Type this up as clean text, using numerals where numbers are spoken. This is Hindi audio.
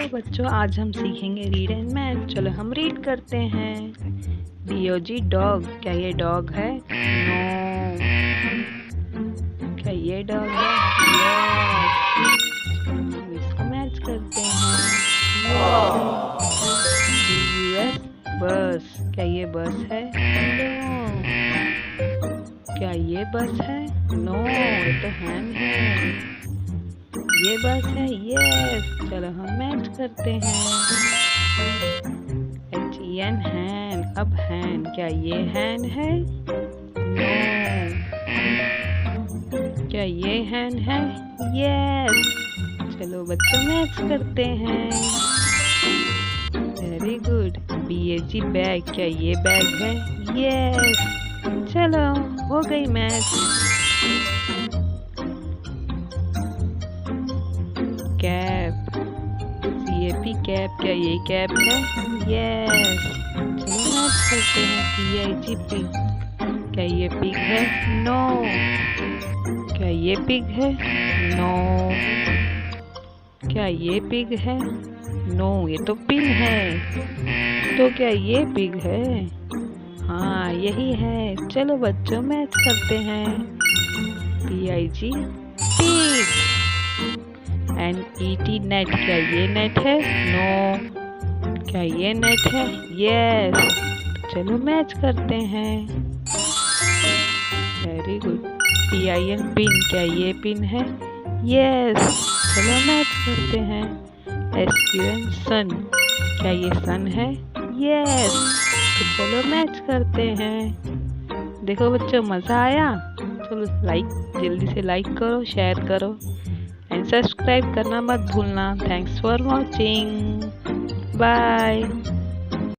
हेलो बच्चों, आज हम सीखेंगे रीड एंड मैथ। चलो हम रीड करते हैं। डीओजी डॉग, क्या ये डॉग है? नो। क्या ये डॉग है? यस। हम इसको मैच करते हैं। यूएस बस, क्या ये बस है? नो। क्या ये बस है? नो, ये तो हैन है। ये बस है? यस। चलो हम मैच करते हैं। HEN हैन, अब हैन, क्या ये हैन है? नो। क्या ये हैन है? यस। चलो बच्चों मैच करते हैं। Very good. BAG बैग, क्या ये बैग है? यस। चलो हो गई मैच। कैप, CAP कैप, क्या ये कैप है? यस। चलो मैच करते हैं। PIG पिग, क्या ये पिग है? नो। क्या ये पिग है? नो। क्या ये पिग है? नो, ये तो पिन है। तो क्या ये पिग है? हाँ यही है। चलो बच्चों मैच करते हैं। PIG pig. NET नेट, क्या ये नेट है? नो। क्या ये नेट है? यस। चलो मैच करते हैं। Very good. PIN पिन, क्या ये पिन है? यस। चलो मैच करते हैं। SQN सन, क्या ये सन है? यस। तो चलो मैच करते हैं। देखो बच्चों, मज़ा आया? चलो जल्दी से लाइक करो, शेयर करो एंड सब्सक्राइब करना मत भूलना। Thanks for watching. बाय।